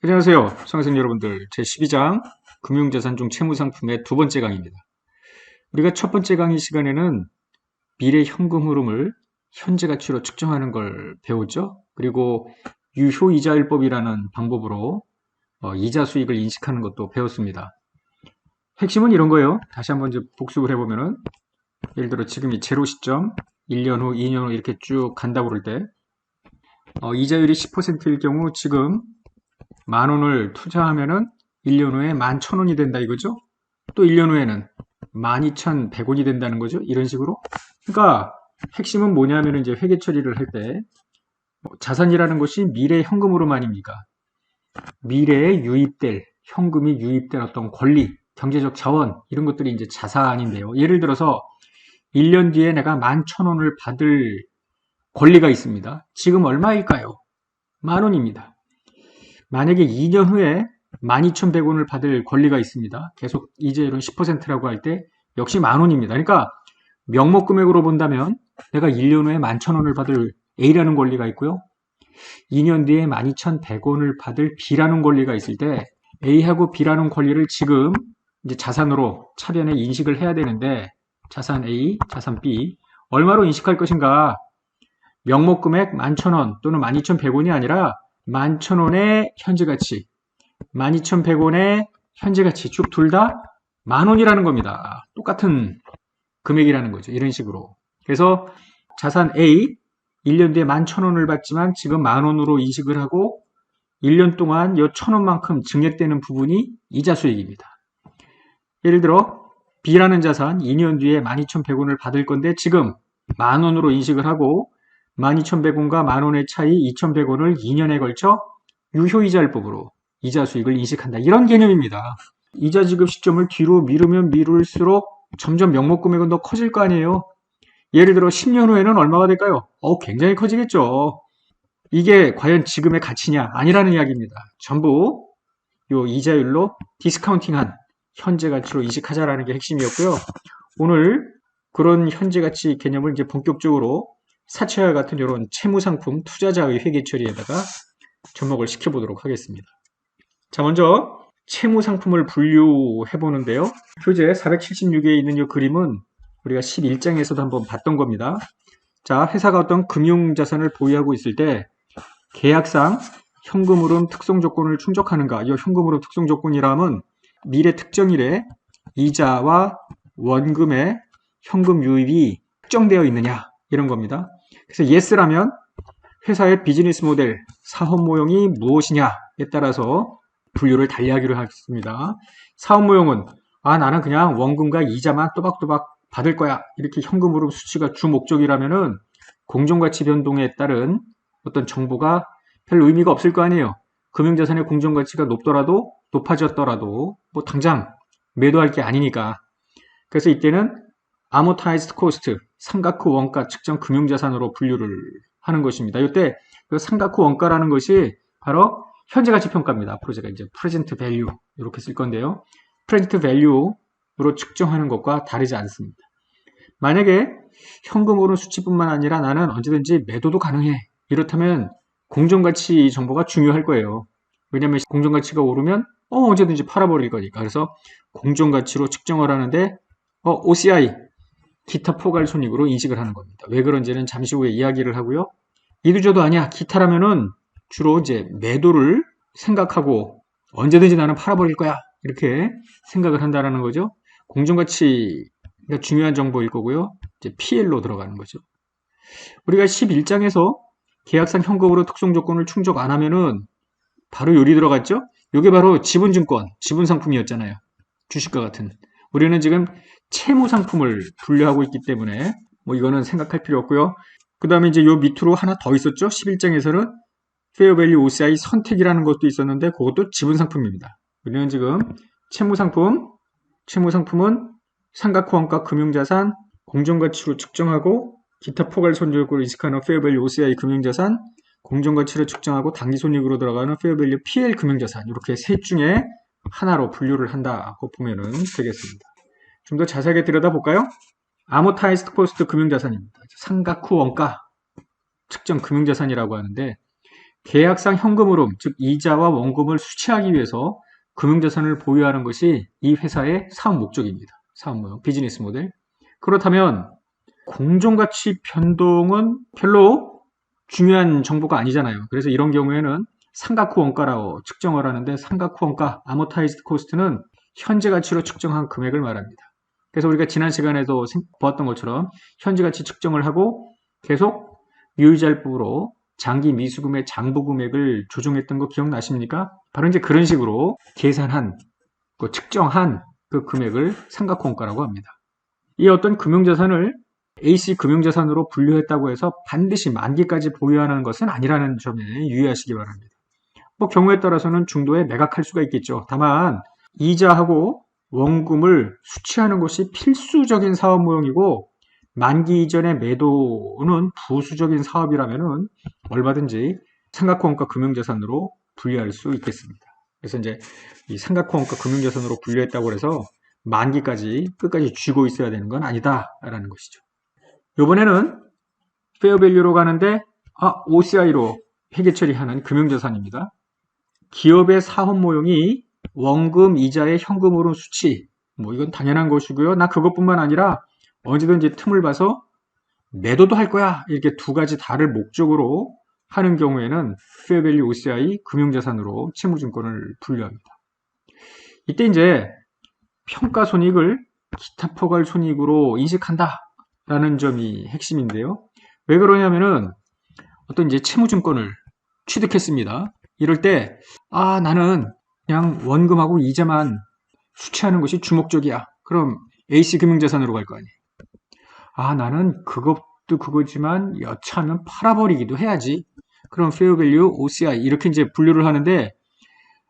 안녕하세요. 수강생 여러분들. 제12장 금융자산 중 채무상품의 두 번째 강의입니다. 우리가 첫 번째 강의 시간에는 미래 현금 흐름을 현재 가치로 측정하는 걸 배웠죠. 그리고 유효이자율법이라는 방법으로 이자 수익을 인식하는 것도 배웠습니다. 핵심은 이런 거예요. 다시 한번 이제 복습을 해보면은 예를 들어 지금이 제로 시점 1년 후, 2년 후 이렇게 쭉 간다고 그럴 때 이자율이 10%일 경우 지금 10,000원을 투자하면은 1년 후에 11,000원이 된다 이거죠? 또 1년 후에는 12,100원이 된다는 거죠? 이런 식으로. 그러니까 핵심은 뭐냐면 이제 회계 처리를 할 때 자산이라는 것이 미래 현금으로만입니까? 미래에 유입될 현금이 유입된 어떤 권리, 경제적 자원 이런 것들이 이제 자산인데요. 예를 들어서 1년 뒤에 내가 11,000원을 받을 권리가 있습니다. 지금 얼마일까요? 10,000원입니다. 만약에 2년 후에 12,100원을 받을 권리가 있습니다. 계속 이자율은 10%라고 할 때 역시 10,000원입니다. 그러니까 명목금액으로 본다면 내가 1년 후에 11,000원을 받을 A라는 권리가 있고요. 2년 뒤에 12,100원을 받을 B라는 권리가 있을 때 A하고 B라는 권리를 지금 이제 자산으로 차변에 인식을 해야 되는데 자산 A, 자산 B 얼마로 인식할 것인가? 명목금액 11,000원 또는 12,100원이 아니라 11,000원의 현재가치, 12,100원의 현재가치 쭉 둘 다 10,000원이라는 겁니다. 똑같은 금액이라는 거죠. 이런 식으로. 그래서 자산 A 1년 뒤에 11,000원을 받지만 지금 10,000원으로 인식을 하고 1년 동안 이 1,000원만큼 증액되는 부분이 이자 수익입니다. 예를 들어 B라는 자산 2년 뒤에 12,100원을 받을 건데 지금 10,000원으로 인식을 하고 12,100원과 10,000원의 차이 2,100원을 2년에 걸쳐 유효이자율법으로 이자 수익을 인식한다. 이런 개념입니다. 이자 지급 시점을 뒤로 미루면 미룰수록 점점 명목금액은 더 커질 거 아니에요. 예를 들어 10년 후에는 얼마가 될까요? 굉장히 커지겠죠. 이게 과연 지금의 가치냐? 아니라는 이야기입니다. 전부 요 이자율로 디스카운팅한 현재 가치로 인식하자라는 게 핵심이었고요. 오늘 그런 현재 가치 개념을 이제 본격적으로 사채와 같은 이런 채무상품 투자자의 회계 처리에다가 접목을 시켜보도록 하겠습니다. 자, 먼저 채무상품을 분류해 보는데요. 교재 476에 있는 이 그림은 우리가 11장에서도 한번 봤던 겁니다. 자, 회사가 어떤 금융자산을 보유하고 있을 때 계약상 현금흐름 특성 조건을 충족하는가? 이 현금흐름 특성 조건이라면 미래 특정일에 이자와 원금의 현금 유입이 특정되어 있느냐? 이런 겁니다. 그래서 yes라면 회사의 비즈니스 모델, 사업 모형이 무엇이냐에 따라서 분류를 달리하기로 하겠습니다. 사업 모형은 나는 그냥 원금과 이자만 또박또박 받을 거야. 이렇게 현금흐름 수치가 주 목적이라면은 공정가치 변동에 따른 어떤 정보가 별 의미가 없을 거 아니에요. 금융자산의 공정가치가 높더라도 높아졌더라도 뭐 당장 매도할 게 아니니까. 그래서 이때는 amortized cost, 상각후 원가 측정 금융자산으로 분류를 하는 것입니다. 이때 그 상각후 원가라는 것이 바로 현재가치 평가입니다. 앞으로 제가 이제 present value 이렇게 쓸 건데요. present value로 측정하는 것과 다르지 않습니다. 만약에 현금으로 수치뿐만 아니라 나는 언제든지 매도도 가능해. 이렇다면 공정가치 정보가 중요할 거예요. 왜냐하면 공정가치가 오르면 언제든지 팔아버릴 거니까. 그래서 공정가치로 측정을 하는데 OCI 기타 포괄손익으로 인식을 하는 겁니다. 왜 그런지는 잠시 후에 이야기를 하고요. 이도저도 아니야. 기타라면은 주로 이제 매도를 생각하고 언제든지 나는 팔아버릴 거야. 이렇게 생각을 한다는 거죠. 공정가치가 중요한 정보일 거고요. 이제 PL로 들어가는 거죠. 우리가 11장에서 계약상 현금으로 특성 조건을 충족 안 하면은 바로 요리 들어갔죠? 이게 바로 지분증권, 지분상품이었잖아요. 주식과 같은. 우리는 지금 채무상품을 분류하고 있기 때문에 뭐 이거는 생각할 필요 없고요. 그 다음에 이제 요 밑으로 하나 더 있었죠. 11장에서는 Fair Value OCI 선택이라는 것도 있었는데 그것도 지분상품입니다. 우리는 지금 채무상품은 상각후원가 금융자산, 공정가치로 측정하고 기타 포괄손익으로 인식하는 Fair Value OCI 금융자산, 공정가치를 측정하고 당기손익으로 들어가는 Fair Value PL 금융자산 이렇게 셋 중에 하나로 분류를 한다고 보면 되겠습니다. 좀 더 자세하게 들여다볼까요? Amortized Cost 금융자산입니다. 상각 후 원가 측정 금융자산이라고 하는데 계약상 현금 흐름, 즉 이자와 원금을 수취하기 위해서 금융자산을 보유하는 것이 이 회사의 사업 목적입니다. 사업 모형, 비즈니스 모델. 그렇다면 공정가치 변동은 별로 중요한 정보가 아니잖아요. 그래서 이런 경우에는 상각후 원가라고 측정을 하는데, 상각후 원가, amortized cost는 현재 가치로 측정한 금액을 말합니다. 그래서 우리가 지난 시간에도 보았던 것처럼 현재 가치 측정을 하고 계속 유의자일부로 장기 미수금의 장부 금액을 조정했던 거 기억나십니까? 바로 이제 그런 식으로 계산한, 측정한 그 금액을 상각후 원가라고 합니다. 이 어떤 금융자산을 AC 금융자산으로 분류했다고 해서 반드시 만기까지 보유하는 것은 아니라는 점에 유의하시기 바랍니다. 뭐 경우에 따라서는 중도에 매각할 수가 있겠죠. 다만 이자하고 원금을 수취하는 것이 필수적인 사업 모형이고, 만기 이전의 매도는 부수적인 사업이라면은 얼마든지 상각후 원가 금융자산으로 분류할 수 있겠습니다. 그래서 이제 이 상각후 원가 금융자산으로 분류했다고 해서 만기까지 끝까지 쥐고 있어야 되는 건 아니다라는 것이죠. 이번에는 페어밸류로 가는데 OCI로 회계 처리하는 금융자산입니다. 기업의 사업 모형이 원금, 이자의 현금으로 수취, 뭐 이건 당연한 것이고요. 나 그것뿐만 아니라 언제든지 틈을 봐서 매도도 할 거야, 이렇게 두 가지 다를 목적으로 하는 경우에는 페어밸류 OCI 금융자산으로 채무증권을 분류합니다. 이때 이제 평가손익을 기타 포괄 손익으로 인식한다 라는 점이 핵심인데요. 왜 그러냐면은 어떤 이제 채무증권을 취득했습니다. 이럴 때 나는 그냥 원금하고 이자만 수취하는 것이 주목적이야. 그럼 AC 금융자산으로 갈 거 아니에요. 나는 그것도 그거지만 여차하면 팔아버리기도 해야지. 그럼 Fair Value OCI 이렇게 이제 분류를 하는데,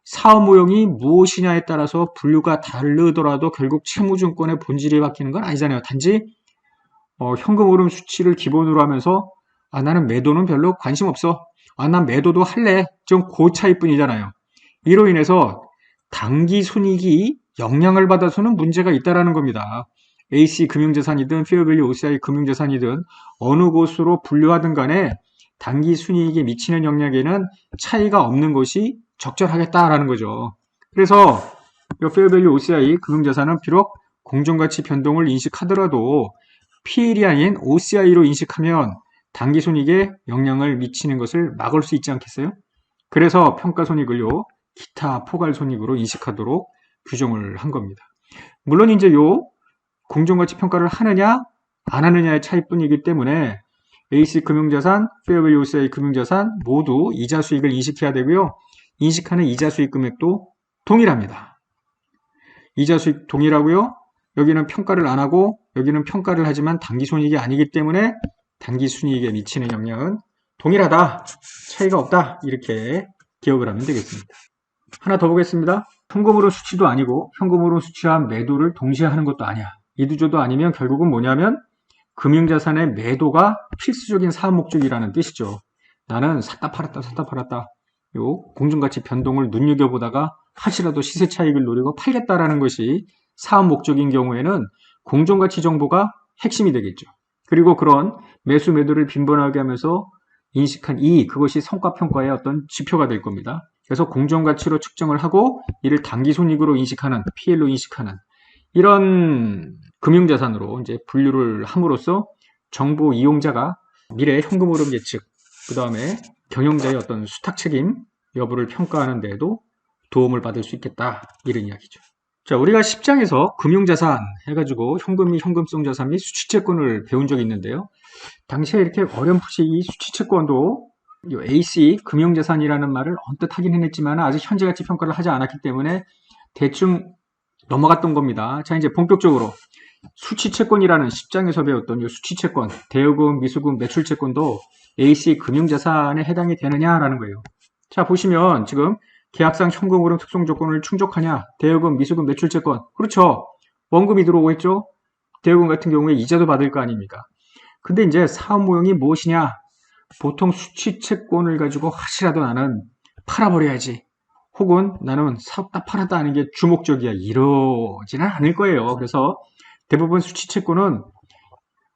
사업 모형이 무엇이냐에 따라서 분류가 다르더라도 결국 채무증권의 본질이 바뀌는 건 아니잖아요. 단지 현금 흐름 수치를 기본으로 하면서 나는 매도는 별로 관심 없어. 난 매도도 할래. 좀 그 차이뿐이잖아요. 이로 인해서 단기 손익이 영향을 받아서는 문제가 있다라는 겁니다. AC 금융자산이든 페어밸류 OCI 금융자산이든 어느 곳으로 분류하든 간에 단기 순이익에 미치는 영향에는 차이가 없는 것이 적절하겠다라는 거죠. 그래서 이 페어밸류 OCI 금융자산은 비록 공정가치 변동을 인식하더라도 PL이 아닌 OCI로 인식하면 단기 손익에 영향을 미치는 것을 막을 수 있지 않겠어요? 그래서 평가손익을요, 기타 포괄손익으로 인식하도록 규정을 한 겁니다. 물론 이제 요 공정가치 평가를 하느냐 안 하느냐의 차이뿐이기 때문에 AC 금융자산, 페어밸류 OCI 금융자산 모두 이자 수익을 인식해야 되고요. 인식하는 이자 수익 금액도 동일합니다. 이자 수익 동일하고요. 여기는 평가를 안 하고 여기는 평가를 하지만 단기 손익이 아니기 때문에 단기 순이익에 미치는 영향은 동일하다, 차이가 없다, 이렇게 기억을 하면 되겠습니다. 하나 더 보겠습니다. 현금으로 수취도 아니고 현금으로 수취한 매도를 동시에 하는 것도 아니야. 이두저도 아니면 결국은 뭐냐면 금융자산의 매도가 필수적인 사업 목적이라는 뜻이죠. 나는 샀다 팔았다 요 공정가치 변동을 눈여겨보다가 하시라도 시세 차익을 노리고 팔겠다라는 것이 사업 목적인 경우에는 공정가치 정보가 핵심이 되겠죠. 그리고 그런 매수 매도를 빈번하게 하면서 인식한 이익, 그것이 성과평가의 어떤 지표가 될 겁니다. 그래서 공정가치로 측정을 하고 이를 단기손익으로 인식하는, PL로 인식하는 이런 금융자산으로 이제 분류를 함으로써 정보 이용자가 미래 현금 흐름 예측, 그 다음에 경영자의 어떤 수탁 책임 여부를 평가하는 데에도 도움을 받을 수 있겠다, 이런 이야기죠. 자, 우리가 10장에서 금융자산 해가지고 현금 및 현금성 자산 및 수취채권을 배운 적이 있는데요. 당시에 이렇게 어렴풋이 이 수취채권도 AC 금융자산이라는 말을 언뜻 하긴 했지만 아직 현재가치 평가를 하지 않았기 때문에 대충 넘어갔던 겁니다. 자, 이제 본격적으로 수취채권이라는 10장에서 배웠던 이 수취채권, 대여금, 미수금, 매출채권도 AC 금융자산에 해당이 되느냐라는 거예요. 자, 보시면 지금 계약상 현금 흐름 특성 조건을 충족하냐? 대여금, 미수금, 매출채권. 그렇죠. 원금이 들어오고 있죠. 대여금 같은 경우에 이자도 받을 거 아닙니까? 근데 이제 사업 모형이 무엇이냐? 보통 수취채권을 가지고 하시라도 나는 팔아버려야지. 혹은 나는 샀다 팔았다 하는 게 주목적이야. 이러지는 않을 거예요. 그래서 대부분 수취채권은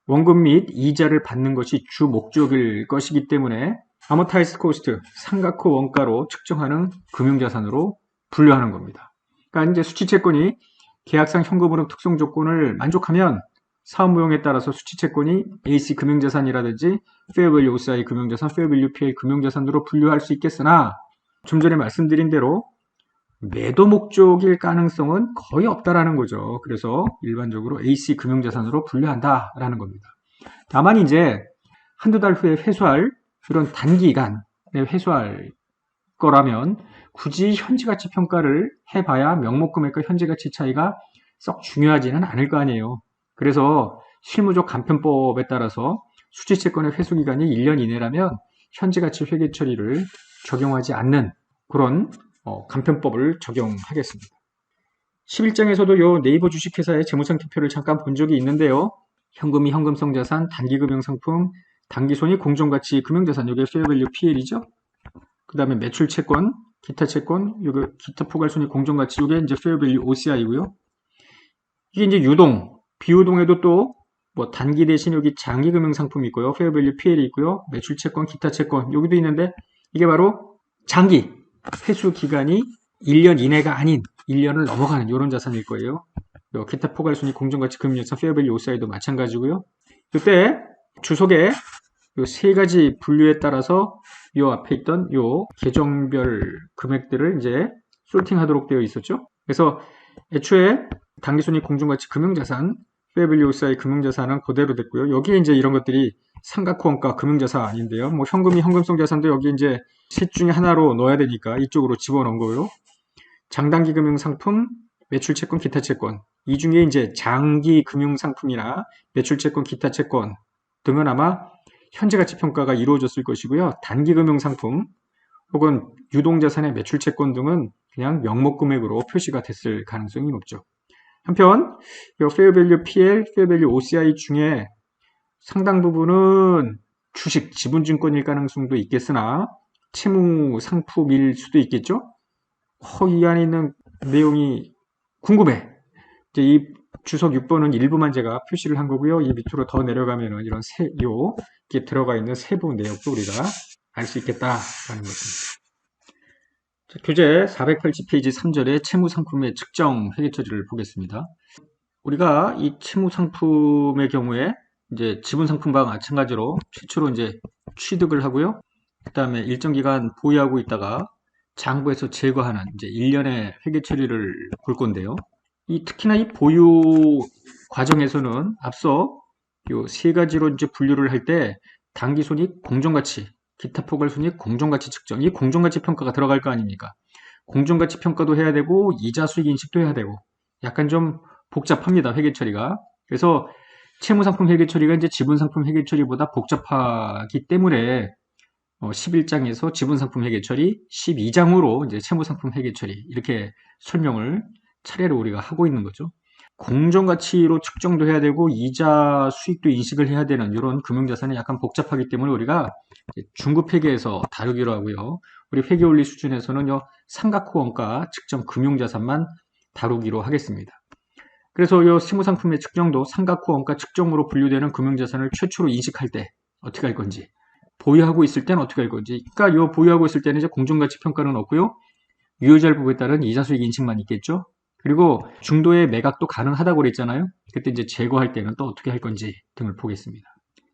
원금 및 이자를 받는 것이 주 목적일 것이기 때문에 아모타이즈 코스트, 상각후 원가로 측정하는 금융자산으로 분류하는 겁니다. 그러니까 이제 수취채권이 계약상 현금흐름 특성 조건을 만족하면 사업무용에 따라서 수취채권이 AC 금융자산이라든지 페어밸류 OCI 금융자산, 페어밸류 PL 금융자산으로 분류할 수 있겠으나 좀 전에 말씀드린 대로 매도 목적일 가능성은 거의 없다라는 거죠. 그래서 일반적으로 AC 금융자산으로 분류한다라는 겁니다. 다만 이제 한두 달 후에 회수할 이런 단기간에 회수할 거라면 굳이 현지가치 평가를 해봐야 명목금액과 현지가치 차이가 썩 중요하지는 않을 거 아니에요. 그래서 실무적 간편법에 따라서 수취채권의 회수기간이 1년 이내라면 현지가치 회계 처리를 적용하지 않는 그런 간편법을 적용하겠습니다. 11장에서도 요 네이버 주식회사의 재무상태표를 잠깐 본 적이 있는데요. 현금이 현금성 자산, 단기금융상품, 단기손익, 공정가치, 금융자산, 이게 페어밸류 PL이죠. 그 다음에 매출채권, 기타채권, 요게 기타 포괄손익, 공정가치, 이게 이제 페어밸류 OCI고요. 이게 이제 유동, 비유동에도 또 뭐 단기 대신 여기 장기금융상품이 있고요. 페어밸류 PL이 있고요. 매출채권, 기타채권 여기도 있는데 이게 바로 장기 회수 기간이 1년 이내가 아닌 1년을 넘어가는 이런 자산일 거예요. 요 기타 포괄손익, 공정가치, 금융자산, 페어밸류 OCI도 마찬가지고요. 이때 주석에 요 세 가지 분류에 따라서 요 앞에 있던 요 계정별 금액들을 이제 솔팅하도록 되어 있었죠. 그래서 애초에 당기손익, 공정가치, 금융자산, 페어밸류 OCI 금융자산은 그대로 됐고요. 여기에 이제 이런 것들이 상각후원가 금융자산인데요. 뭐 현금이 현금성 자산도 여기 이제 셋 중에 하나로 넣어야 되니까 이쪽으로 집어넣은 거고요. 장단기 금융상품, 매출채권, 기타채권 이 중에 이제 장기 금융상품이나 매출채권, 기타채권 등은 아마 현재가치 평가가 이루어졌을 것이고요. 단기금융상품 혹은 유동자산의 매출채권 등은 그냥 명목금액으로 표시가 됐을 가능성이 높죠. 한편 페어밸류 PL, 페어밸류 OCI 중에 상당 부분은 주식, 지분증권일 가능성도 있겠으나 채무 상품일 수도 있겠죠. 이 안에 있는 내용이 궁금해. 이제 이 주석 6번은 일부만 제가 표시를 한 거고요. 이 밑으로 더 내려가면은 이런 이게 들어가 있는 세부 내역도 우리가 알 수 있겠다라는 것입니다. 자, 교재 480페이지 3절의 채무상품의 측정 회계처리를 보겠습니다. 우리가 이 채무상품의 경우에 이제 지분상품과 마찬가지로 최초로 이제 취득을 하고요. 그 다음에 일정 기간 보유하고 있다가 장부에서 제거하는 이제 1년의 회계처리를 볼 건데요. 특히나 이 보유 과정에서는 앞서 요 세 가지로 이제 분류를 할 때 단기손익, 공정가치, 기타 포괄손익, 공정가치 측정, 이 공정가치 평가가 들어갈 거 아닙니까? 공정가치 평가도 해야 되고 이자 수익 인식도 해야 되고 약간 좀 복잡합니다. 회계 처리가. 그래서 채무상품 회계 처리가 이제 지분상품 회계 처리보다 복잡하기 때문에 11장에서 지분상품 회계 처리, 12장으로 이제 채무상품 회계 처리 이렇게 설명을 차례로 우리가 하고 있는 거죠. 공정가치로 측정도 해야 되고 이자 수익도 인식을 해야 되는 이런 금융자산이 약간 복잡하기 때문에 우리가 중급 회계에서 다루기로 하고요. 우리 회계원리 수준에서는 상각후 원가 측정 금융자산만 다루기로 하겠습니다. 그래서 이 채무상품의 측정도 상각후 원가 측정으로 분류되는 금융자산을 최초로 인식할 때 어떻게 할 건지, 보유하고 있을 때는 어떻게 할 건지. 그러니까 보유하고 있을 때는 이제 공정가치 평가는 없고요. 유효자료부에 따른 이자 수익 인식만 있겠죠. 그리고 중도의 매각도 가능하다고 그랬잖아요. 그때 이제 제거할 때는 또 어떻게 할 건지 등을 보겠습니다.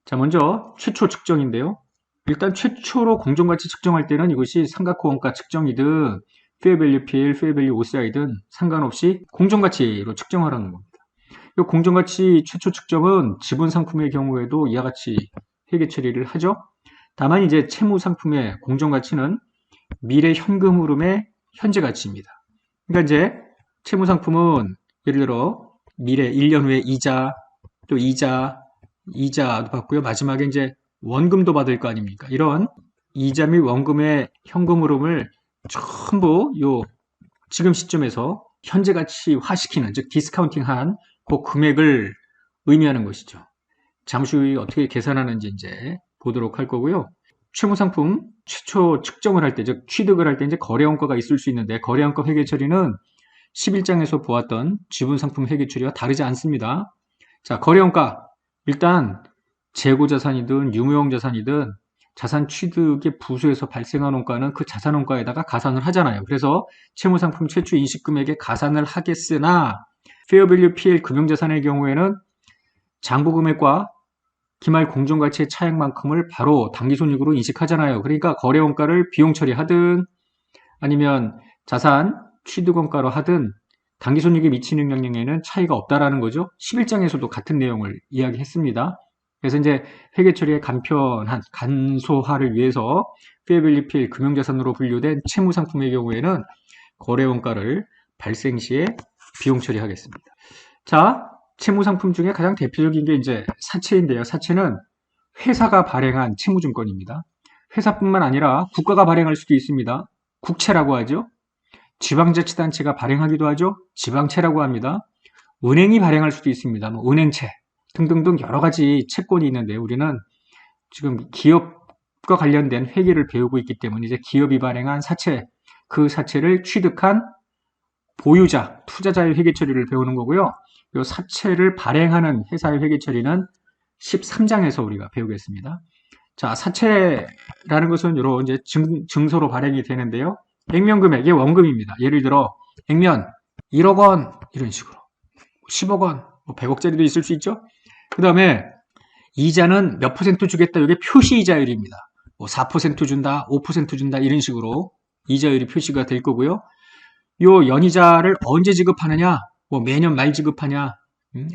자, 먼저 최초 측정인데요. 일단 최초로 공정가치 측정할 때는 이것이 상각후 원가 측정이든 페어밸류 PL, 페어밸류 OCI든 상관없이 공정가치로 측정하라는 겁니다. 이 공정가치 최초 측정은 지분 상품의 경우에도 이와 같이 회계 처리를 하죠. 다만 이제 채무 상품의 공정가치는 미래 현금 흐름의 현재 가치입니다. 그러니까 이제 채무 상품은 예를 들어 미래 1년 후에 이자, 또 이자도 받고요. 마지막에 이제 원금도 받을 거 아닙니까? 이런 이자 및 원금의 현금 흐름을 전부 지금 시점에서 현재 가치화시키는, 즉 디스카운팅한 그 금액을 의미하는 것이죠. 잠시 후에 어떻게 계산하는지 이제 보도록 할 거고요. 채무상품 최초 측정을 할 때, 즉 취득을 할 때 이제 거래원가가 있을 수 있는데 거래원가 회계 처리는 11장에서 보았던 지분상품 회계 처리와 다르지 않습니다. 자, 거래원가 일단 재고자산이든 유무형 자산이든 자산 취득의 부수에서 발생한 원가는 그 자산 원가에다가 가산을 하잖아요. 그래서 채무상품 최초 인식금액에 가산을 하겠으나 페어밸류 PL 금융자산의 경우에는 장부금액과 기말 공정가치의 차액만큼을 바로 당기손익으로 인식하잖아요. 그러니까 거래원가를 비용 처리하든 아니면 자산 취득원가로 하든 당기손익에 미치는 영향에는 차이가 없다라는 거죠. 11장에서도 같은 내용을 이야기했습니다. 그래서 이제 회계처리의 간편한, 간소화를 위해서 페어밸류 PL 금융자산으로 분류된 채무상품의 경우에는 거래원가를 발생 시에 비용 처리하겠습니다. 자, 채무상품 중에 가장 대표적인 게 이제 사채인데요. 사채는 회사가 발행한 채무증권입니다. 회사뿐만 아니라 국가가 발행할 수도 있습니다. 국채라고 하죠. 지방자치단체가 발행하기도 하죠. 지방채라고 합니다. 은행이 발행할 수도 있습니다. 뭐 은행채 등등등 여러 가지 채권이 있는데 우리는 지금 기업과 관련된 회계를 배우고 있기 때문에 이제 기업이 발행한 사채, 그 사채를 취득한 보유자, 투자자의 회계 처리를 배우는 거고요. 이 사채를 발행하는 회사의 회계 처리는 13장에서 우리가 배우겠습니다. 자, 사채라는 것은 이런 이제 증서로 발행이 되는데요. 액면 금액이 원금입니다. 예를 들어 액면 1억 원 이런 식으로 10억 원, 뭐 100억짜리도 있을 수 있죠. 그 다음에 이자는 몇 퍼센트 주겠다. 이게 표시이자율입니다. 뭐 4% 준다, 5% 준다 이런 식으로 이자율이 표시가 될 거고요. 요 연이자를 언제 지급하느냐, 뭐 매년 말 지급하냐,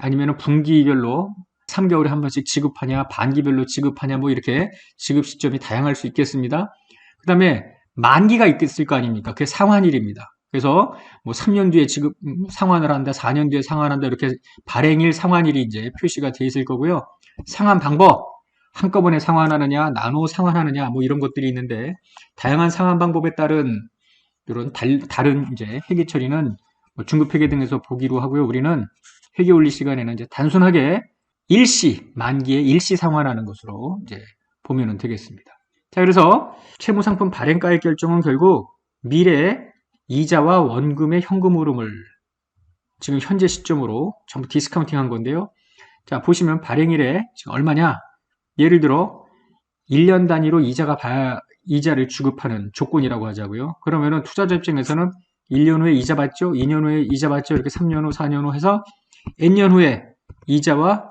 아니면 분기별로 3개월에 한 번씩 지급하냐, 반기별로 지급하냐, 뭐 이렇게 지급 시점이 다양할 수 있겠습니다. 그 다음에 만기가 있을 거 아닙니까? 그게 상환일입니다. 그래서 뭐 3년 뒤에 지급 상환을 한다, 4년 뒤에 상환한다 이렇게 발행일 상환일이 이제 표시가 돼 있을 거고요. 상환 방법, 한꺼번에 상환하느냐, 나눠 상환하느냐, 뭐 이런 것들이 있는데 다양한 상환 방법에 따른 이런 다른 이제 회계 처리는 뭐 중급회계 등에서 보기로 하고요. 우리는 회계 올리 시간에는 이제 단순하게 일시, 만기에 일시 상환하는 것으로 이제 보면은 되겠습니다. 자, 그래서 채무상품 발행가액 결정은 결국 미래 이자와 원금의 현금 흐름을 지금 현재 시점으로 전부 디스카운팅 한 건데요. 자, 보시면 발행일에 지금 얼마냐? 예를 들어 1년 단위로 이자를 지급하는 조건이라고 하자고요. 그러면은 투자자 입장에서는 1년 후에 이자 받죠? 2년 후에 이자 받죠? 이렇게 3년 후, 4년 후 해서 N년 후에 이자와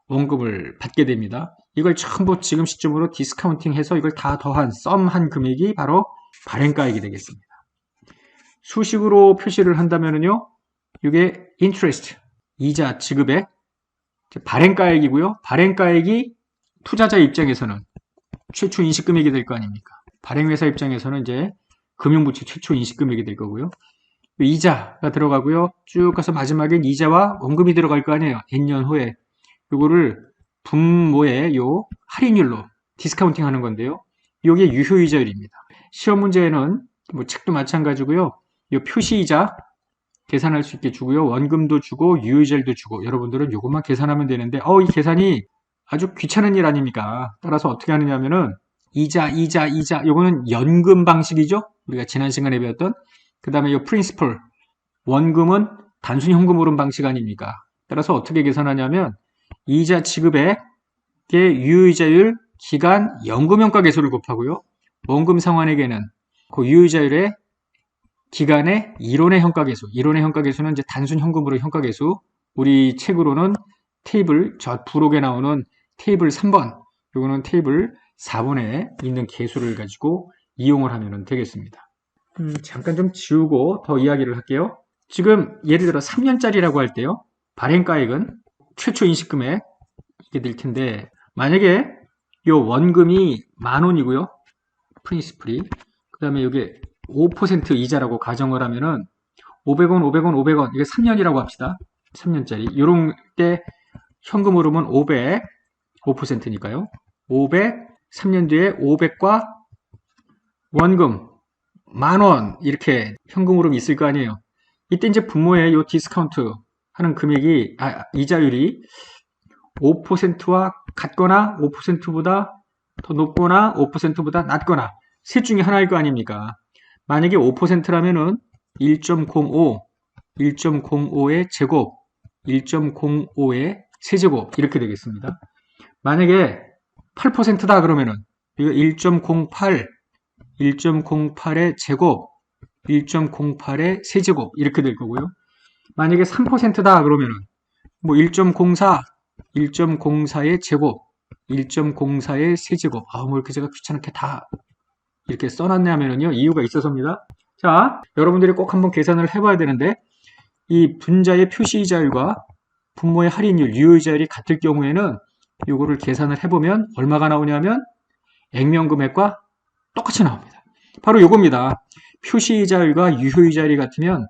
원금을 받게 됩니다. 이걸 전부 지금 시점으로 디스카운팅 해서 이걸 다 더한 썸한 금액이 바로 발행가액이 되겠습니다. 수식으로 표시를 한다면요. 이게 interest, 이자 지급액, 발행가액이고요. 발행가액이 투자자 입장에서는 최초 인식금액이 될 거 아닙니까? 발행회사 입장에서는 이제 금융부채 최초 인식금액이 될 거고요. 이자가 들어가고요. 쭉 가서 마지막엔 이자와 원금이 들어갈 거 아니에요. N년 후에. 이거를 분모의 요 할인율로 디스카운팅 하는 건데요. 이게 유효이자율입니다. 시험 문제에는 뭐 책도 마찬가지고요. 이 표시이자 계산할 수 있게 주고요. 원금도 주고 유효이자율도 주고 여러분들은 이것만 계산하면 되는데 이 계산이 아주 귀찮은 일 아닙니까? 따라서 어떻게 하느냐 하면은 이자 요거는 연금 방식이죠. 우리가 지난 시간에 배웠던 그 다음에 이 프린시플 원금은 단순 현금 흐름 방식 아닙니까? 따라서 어떻게 계산하냐면 이자 지급액의 유효이자율 기간 연금효과 계수를 곱하고요. 원금 상환액에는 그 유효이자율의 기간의 이론의 현가계수. 이론의 현가계수는 이제 단순 현금으로 현가계수. 우리 책으로는 테이블, 저 부록에 나오는 테이블 3번. 요거는 테이블 4번에 있는 계수를 가지고 이용을 하면 되겠습니다. 잠깐 좀 지우고 더 이야기를 할게요. 지금 예를 들어 3년짜리라고 할 때요. 발행가액은 최초 인식금액 이게 될 텐데 만약에 요 원금이 10,000원이고요. 프린시플이. 그 다음에 여기 5% 이자라고 가정을 하면은 500원, 500원, 500원 이게 3년이라고 합시다. 3년짜리. 요런 때 현금 흐름은 500, 5%니까요. 500, 3년 뒤에 500과 원금 10,000원 이렇게 현금 흐름이 있을 거 아니에요. 이때 이제 분모에 요 디스카운트 하는 금액이 이자율이 5%와 같거나 5%보다 더 높거나 5%보다 낮거나 셋 중에 하나일 거 아닙니까? 만약에 5%라면은 1.05, 1.05의 제곱, 1.05의 세제곱 이렇게 되겠습니다. 만약에 8%다 그러면은 이거 1.08, 1.08의 제곱, 1.08의 세제곱 이렇게 될 거고요. 만약에 3%다 그러면은 뭐 1.04, 1.04의 제곱, 1.04의 세제곱. 뭐 이렇게 제가 귀찮게 다 이렇게 써놨네 하면은요, 이유가 있어서입니다. 자, 여러분들이 꼭 한번 계산을 해봐야 되는데, 이 분자의 표시이자율과 분모의 할인율, 유효이자율이 같을 경우에는 이거를 계산을 해보면 얼마가 나오냐면 액면금액과 똑같이 나옵니다. 바로 이겁니다. 표시이자율과 유효이자율이 같으면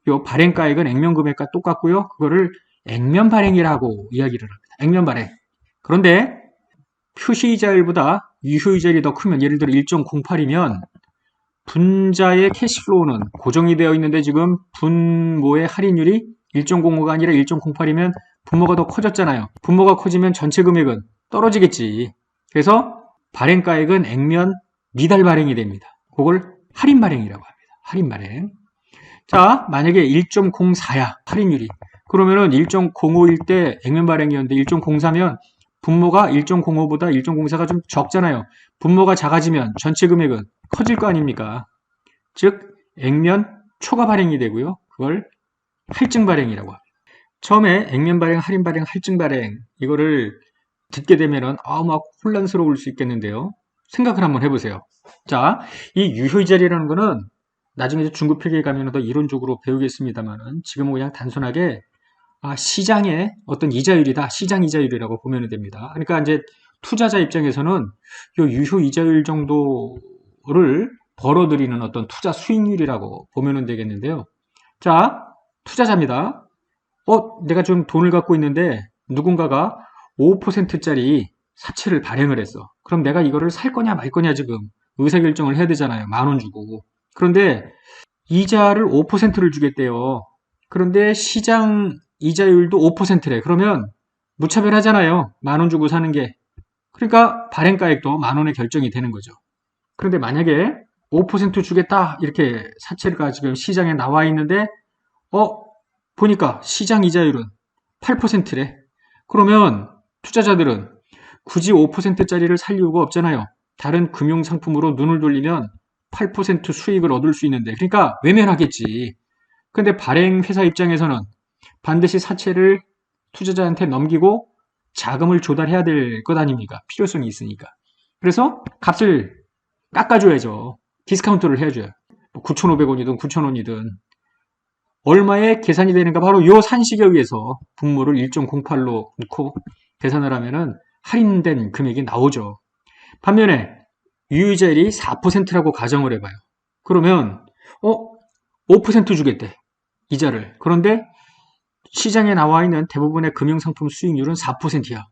이 발행가액은 액면금액과 똑같고요. 그거를 액면발행이라고 이야기를 합니다. 액면발행. 그런데 표시이자율보다 유효이자율이 더 크면, 예를 들어 1.08이면 분자의 캐시플로우는 고정이 되어 있는데 지금 분모의 할인율이 1.05가 아니라 1.08이면 분모가 더 커졌잖아요. 분모가 커지면 전체 금액은 떨어지겠지. 그래서 발행가액은 액면 미달 발행이 됩니다. 그걸 할인 발행이라고 합니다. 할인 발행. 자, 만약에 1.04야 할인율이. 그러면은 1.05일 때 액면 발행이었는데 1.04면 분모가 1.05보다 1.04가 좀 적잖아요. 분모가 작아지면 전체 금액은 커질 거 아닙니까? 즉 액면 초과 발행이 되고요. 그걸 할증 발행이라고 합니다. 처음에 액면 발행, 할인 발행, 할증 발행 이거를 듣게 되면은 막 혼란스러울 수 있겠는데요. 생각을 한번 해보세요. 자, 이 유효이자율이라는 거는 나중에 중급 회계에 가면 더 이론적으로 배우겠습니다만은 지금은 그냥 단순하게 시장의 어떤 이자율이다. 시장 이자율이라고 보면 됩니다. 그러니까 이제 투자자 입장에서는 이 유효 이자율 정도를 벌어들이는 어떤 투자 수익률이라고 보면 되겠는데요. 자, 투자자입니다. 내가 좀 돈을 갖고 있는데 누군가가 5%짜리 사채를 발행을 했어. 그럼 내가 이거를 살 거냐 말 거냐 지금 의사결정을 해야 되잖아요. 10,000원 주고. 그런데 이자를 5%를 주겠대요. 그런데 시장 이자율도 5%래. 그러면 무차별하잖아요. 10,000원 주고 사는 게. 그러니까 발행가액도 10,000원에 결정이 되는 거죠. 그런데 만약에 5% 주겠다 이렇게 사채가 지금 시장에 나와 있는데 보니까 시장 이자율은 8%래. 그러면 투자자들은 굳이 5%짜리를 살 이유가 없잖아요. 다른 금융상품으로 눈을 돌리면 8% 수익을 얻을 수 있는데, 그러니까 외면하겠지. 근데 발행회사 입장에서는 반드시 사채를 투자자한테 넘기고 자금을 조달해야 될 것 아닙니까? 필요성이 있으니까. 그래서 값을 깎아줘야죠. 디스카운트를 해줘요. 9,500원이든 9,000원이든 얼마에 계산이 되는가, 바로 요 산식에 의해서 분모를 1.08로 넣고 계산을 하면은 할인된 금액이 나오죠. 반면에 유효이자율이 4%라고 가정을 해봐요. 그러면 5% 주겠대, 이자를. 그런데 시장에 나와 있는 대부분의 금융상품 수익률은 4%야.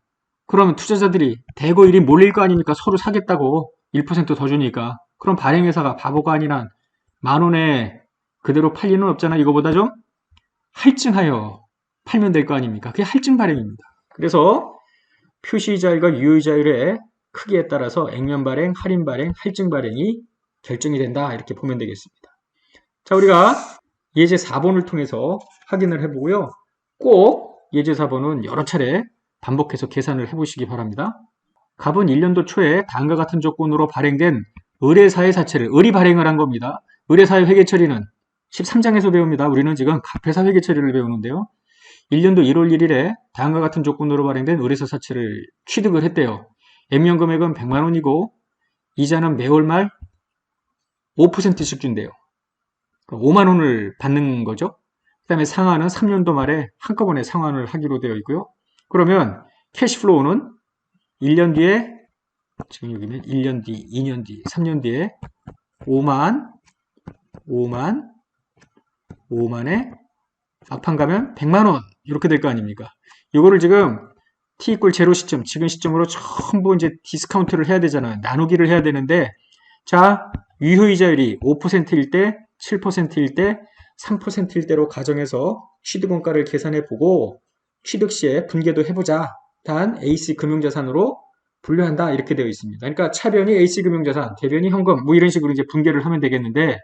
그러면 투자자들이 대거 몰릴 거 아닙니까? 서로 사겠다고 1% 더 주니까. 그럼 발행회사가 바보가 아니라 10,000원에 그대로 팔 리는 없잖아. 이거보다 좀 할증하여 팔면 될 거 아닙니까? 그게 할증 발행입니다. 그래서 표시이자율과 유효이자율의 크기에 따라서 액면 발행, 할인 발행, 할증 발행이 결정이 된다. 이렇게 보면 되겠습니다. 자, 우리가 예제 4번을 통해서 확인을 해보고요. 꼭 예제 4번은 여러 차례 반복해서 계산을 해보시기 바랍니다. 갑은 1년도 초에 다음과 같은 조건으로 발행된 의뢰사의 사채를 의리 발행을 한 겁니다. 의뢰사의 회계 처리는 13장에서 배웁니다. 우리는 지금 갑회사 회계 처리를 배우는데요. 1년도 1월 1일에 다음과 같은 조건으로 발행된 의뢰사 사채를 취득을 했대요. 액면 금액은 100만 원이고 이자는 매월 말 5%씩 준대요. 5만 원을 받는 거죠. 그 다음에 상환은 3년도 말에 한꺼번에 상환을 하기로 되어 있고요. 그러면 캐시플로우는 1년 뒤에, 지금 여기면 1년 뒤, 2년 뒤, 3년 뒤에 5만에 앞판 가면 100만 원 이렇게 될 거 아닙니까? 이거를 지금 t = 0 시점, 지금 시점으로 전부 이제 디스카운트를 해야 되잖아요. 나누기를 해야 되는데, 자, 유효이자율이 5%일 때, 7%일 때, 3%일 때로 가정해서 취득원가를 계산해 보고 취득 시에 분개도 해보자. 단 AC 금융자산으로 분류한다 이렇게 되어 있습니다. 그러니까 차변이 AC 금융자산, 대변이 현금 뭐 이런 식으로 이제 분개를 하면 되겠는데,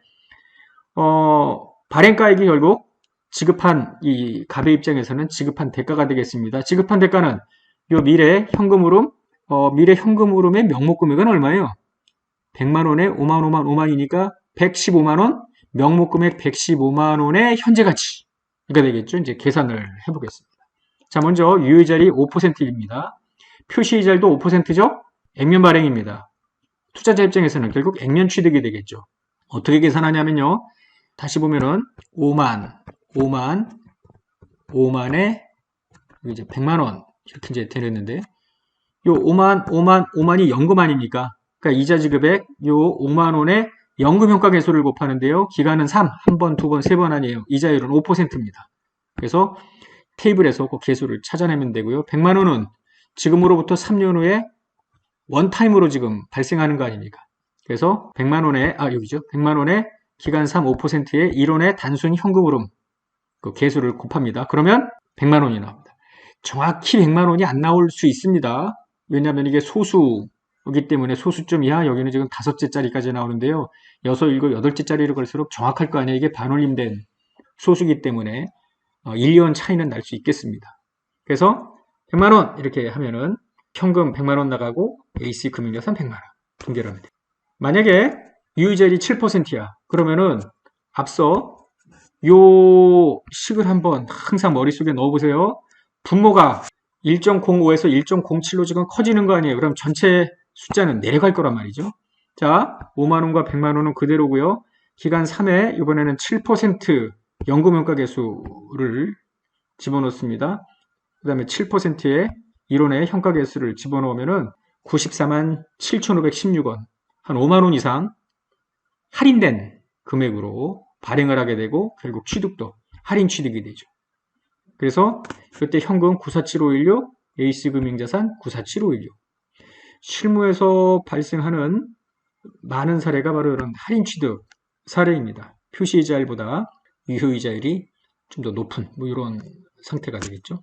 발행가액이 결국 지급한 이 갑의 입장에서는 지급한 대가가 되겠습니다. 지급한 대가는 요 미래 현금 흐름의 명목 금액은 얼마예요? 100만원에 5만 5만 5만이니까 115만원, 명목금액 115만원의 현재가치가 되겠죠. 이제 계산을 해보겠습니다. 자, 먼저 유효이자율이 5%입니다. 표시이자율도 5%죠? 액면 발행입니다. 투자자 입장에서는 결국 액면 취득이 되겠죠. 어떻게 계산하냐면요. 다시 보면은 5만에 이제 100만원 이렇게 이제 되는데 요 5만이 연금 아닙니까? 그러니까 이자 지급액 요 5만원에 연금 효과 계수를 곱하는데요. 기간은 3, 한 번, 두 번, 세 번 아니에요. 이자율은 5%입니다. 그래서 테이블에서 그 계수를 찾아내면 되고요. 100만원은 지금으로부터 3년 후에 원타임으로 지금 발생하는 거 아닙니까? 그래서 100만원에, 여기죠. 100만원에 기간 3, 5%의 1원의 단순 현금 흐름 그 계수를 곱합니다. 그러면 100만원이 나옵니다. 정확히 100만원이 안 나올 수 있습니다. 왜냐하면 이게 소수이기 때문에 소수점 이하 여기는 지금 5째짜리까지 나오는데요. 6, 7, 8째짜리로 갈수록 정확할 거 아니에요. 이게 반올림된 소수이기 때문에 1, 2원 차이는 날 수 있겠습니다. 그래서 100만원 이렇게 하면은 현금 100만원 나가고 A씨금융자산 100만원 분결하면 돼요. 만약에 유효이자율이 7%야. 그러면은 앞서 요 식을 한번 항상 머릿속에 넣어보세요. 분모가 1.05에서 1.07로 지금 커지는 거 아니에요. 그럼 전체 숫자는 내려갈 거란 말이죠. 자, 5만원과 100만원은 그대로고요. 기간 3회 이번에는 7% 연금효과 계수를 집어넣습니다. 그 다음에 7%의 1원의 현가계수를 집어넣으면은 94만 7,516원, 한 5만원 이상 할인된 금액으로 발행을 하게 되고 결국 취득도 할인 취득이 되죠. 그래서 그때 현금 947516, A씨금융자산 947516. 실무에서 발생하는 많은 사례가 바로 이런 할인 취득 사례입니다. 표시이자율보다 유효이자율이 좀 더 높은 이런 상태가 되겠죠.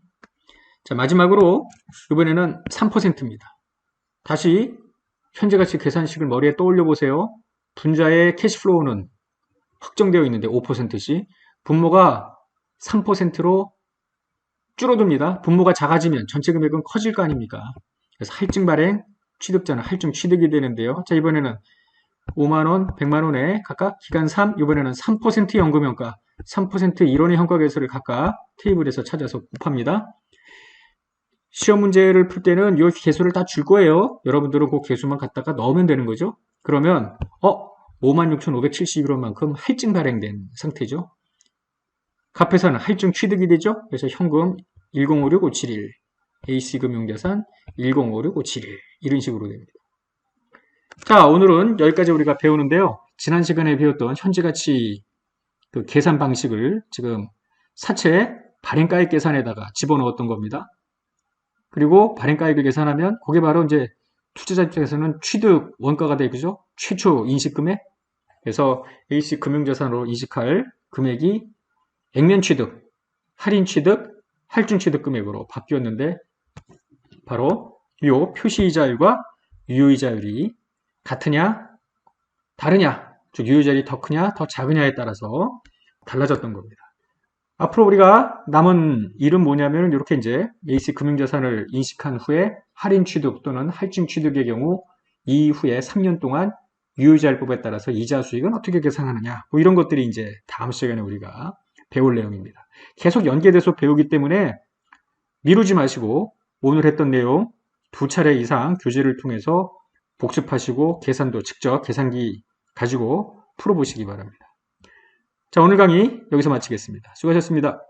자, 마지막으로 이번에는 3%입니다. 다시 현재가치 계산식을 머리에 떠올려 보세요. 분자의 캐시플로우는 확정되어 있는데 5%씩 분모가 3%로 줄어듭니다. 분모가 작아지면 전체 금액은 커질 거 아닙니까? 그래서 할증 발행, 취득자는 할증 취득이 되는데요. 자, 이번에는 5만원, 100만원에 각각 기간 3, 이번에는 3% 연금효과, 3% 1원의 현가계수를 각각 테이블에서 찾아서 곱합니다. 시험 문제를 풀 때는 이 개수를 다 줄 거예요. 여러분들은 그 개수만 갖다가 넣으면 되는 거죠. 그러면 56,571원만큼 할증 발행된 상태죠. 카페사는 할증 취득이 되죠. 그래서 현금 1056571, A씨금융자산 1056571 이런 식으로 됩니다. 자, 오늘은 여기까지 우리가 배우는데요. 지난 시간에 배웠던 현재가치 그 계산 방식을 지금 사채 발행가액 계산에다가 집어넣었던 겁니다. 그리고 발행가액을 계산하면 그게 바로 이제 투자자 입장에서는 취득 원가가 되죠. 최초 인식금액. 그래서 A씨금융자산으로 인식할 금액이 액면 취득, 할인 취득, 할증 취득 금액으로 바뀌었는데 바로 이 표시이자율과 유효이자율이 같으냐 다르냐, 즉 유효이자율이 더 크냐 더 작으냐에 따라서 달라졌던 겁니다. 앞으로 우리가 남은 일은 뭐냐면 이렇게 이제 A씨금융자산을 인식한 후에 할인 취득 또는 할증 취득의 경우 이후에 3년 동안 유효이자율법에 따라서 이자 수익은 어떻게 계산하느냐 이런 것들이 이제 다음 시간에 우리가 배울 내용입니다. 계속 연계돼서 배우기 때문에 미루지 마시고 오늘 했던 내용 2차례 이상 교재를 통해서 복습하시고 계산도 직접 계산기 가지고 풀어보시기 바랍니다. 자, 오늘 강의 여기서 마치겠습니다. 수고하셨습니다.